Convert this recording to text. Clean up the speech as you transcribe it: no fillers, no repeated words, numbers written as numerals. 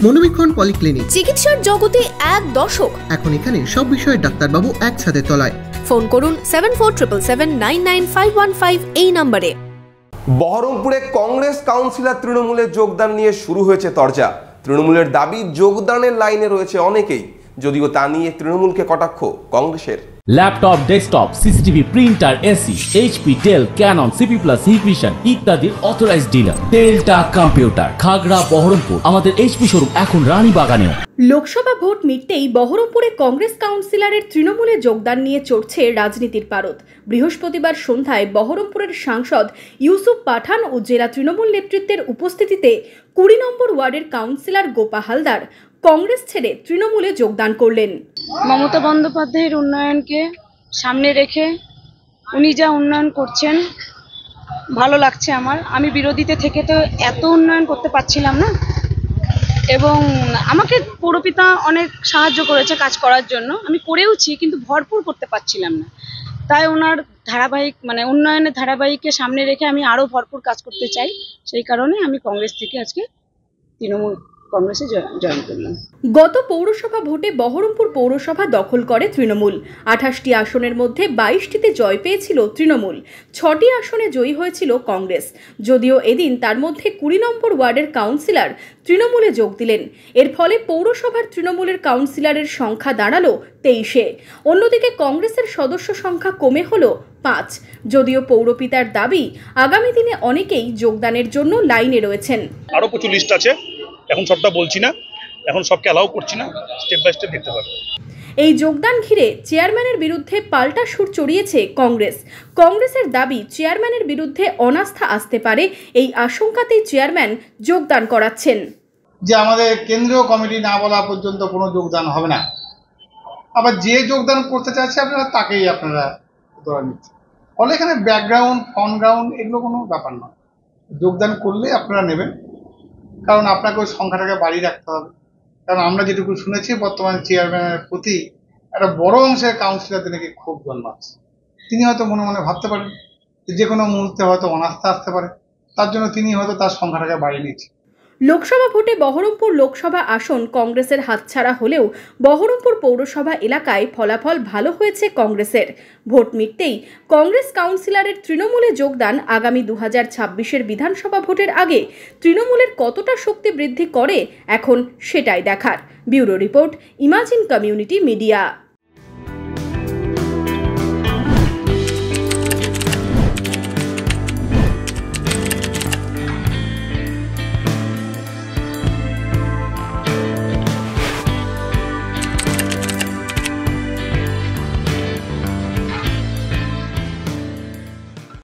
মনোবীক্ষণ polyclinic, চিকিৎসার জগতে এক দশক। এখন এখানে সব বিষয়ে ডাক্তারবাবু একসাথে তলায়। ফোন করুন 7477999515 এই নম্বরে। বহরমপুরে কংগ্রেস কাউন্সিলর তৃণমূলে যোগদান নিয়ে শুরু হয়েছে তরজা। তৃণমূলের দাবি যোগদানের লাইনে রয়েছে অনেকেই, যদিও তা নিয়ে তৃণমূলকে কটাক্ষ কংগ্রেসের। Laptop, desktop, CCTV, printer, AC, HP, Dell, Canon, CP plus, Hikvision ইত্যাদির অথরাইজড ডিলার টেলটা কম্পিউটার, খাগড়া, বহরমপুর। আমাদের এইচপি শোরুম এখন রানীবাগানেও। লোকসভা ভোট মিটতেই বহরমপুরে কংগ্রেস কাউন্সিলরের তৃণমূলে যোগদান নিয়ে চড়ছে রাজনীতির পারদ। বৃহস্পতিবার সন্ধ্যায় বহরমপুরের সাংসদ ইউসুফ পাঠান ও জেলা তৃণমূল নেতৃত্বের উপস্থিতিতে 20 নম্বর ওয়ার্ডের কাউন্সিলর গোপা হালদার কংগ্রেস ছেড়ে তৃণমূলে যোগদান করলেন। মমতা বন্দ্যোপাধ্যায়ের উন্নয়নকে সামনে রেখে উনি যা উন্নয়ন করছেন ভালো লাগছে আমার। আমি বিরোধীতে থেকে তো এত উন্নয়ন করতে পারছিলাম না, এবং আমাকে পৌরপিতা অনেক সাহায্য করেছে কাজ করার জন্য, আমি করেওছি, কিন্তু ভরপুর করতে পারছিলাম না। তাই ওনার ধারাবাহিক উন্নয়নের ধারাবাহিককে সামনে রেখে আমি আরও ভরপুর কাজ করতে চাই। সেই কারণে আমি কংগ্রেস থেকে আজকে তৃণমূল কংগ্রেসে জয়েন করলাম। গত পৌরসভা ভোটে বহরমপুর পৌরসভা দখল করে তৃণমূল। 28টি আসনের মধ্যে 22টিতে জয় পেয়েছিল তৃণমূল, 6টি আসনে জয়ী হয়েছিল কংগ্রেস। যদিও এদিন তার মধ্যে 20 নম্বর ওয়ার্ডের কাউন্সিলর তৃণমূলে যোগ দিলেন। এর ফলে পৌরসভার তৃণমূলের কাউন্সিলরের সংখ্যা দাঁড়ালো 23-এ। অন্যদিকে কংগ্রেসের সদস্য সংখ্যা কমে হলো 5। যদিও পৌরপিতার দাবি আগামী দিনে অনেকেই যোগদানের জন্য লাইনে রয়েছেন। আরো প্রচুর লিস্ট আছে, এখন সবটা বলছি না, এখন সবকে অ্যালাউ করছি না, স্টেপ বাই স্টেপ দেখতে পারবে। এই যোগদান ঘিরে চেয়ারম্যানের বিরুদ্ধে পাল্টা সুর চড়িয়েছে কংগ্রেস। কংগ্রেসের দাবি চেয়ারম্যানের বিরুদ্ধে অনাস্থা আসতে পারে, এই আশঙ্কাতেই চেয়ারম্যান যোগদান করাচ্ছেন। যে আমাদের কেন্দ্রীয় কমিটি না বলা পর্যন্ত কোনো যোগদান হবে না, আবার যে যোগদান করতে চাইছে আপনারা তাকেই আপনারা ধরে নিচ্ছেন। ফলে এখানে ব্যাকগ্রাউন্ড ফ্রন্টগ্রাউন্ড এগুলো কোনো ব্যাপার নয়, যোগদান করলে আপনারা নেবেন, কারণ আপনাকে ওই সংখ্যাটাকে বাড়িয়ে রাখতে হবে। কারণ আমরা যেটুকু শুনেছি বর্তমানে চেয়ারম্যানের প্রতি একটা বড় অংশের কাউন্সিলরদের নাকি ক্ষোভ জন্মাচ্ছে। তিনি হয়তো মনে মনে ভাবতে পারেন যে কোনো মুহূর্তে হয়তো অনাস্থা আসতে পারে, তার জন্য তিনি হয়তো তার সংখ্যাটাকে বাড়িয়ে নিচ্ছেন। লোকসভা ভোটে বহরমপুর লোকসভা আসন কংগ্রেসের হাতছাড়া হলেও বহরমপুর পৌরসভা এলাকায় ফলাফল ভালো হয়েছে কংগ্রেসের। ভোট মিটতেই কংগ্রেস কাউন্সিলরের তৃণমূলে যোগদান আগামী 2026-এর বিধানসভা ভোটের আগে তৃণমূলের কতটা শক্তি বৃদ্ধি করে এখন সেটাই দেখার। Bureau report, imagine community media.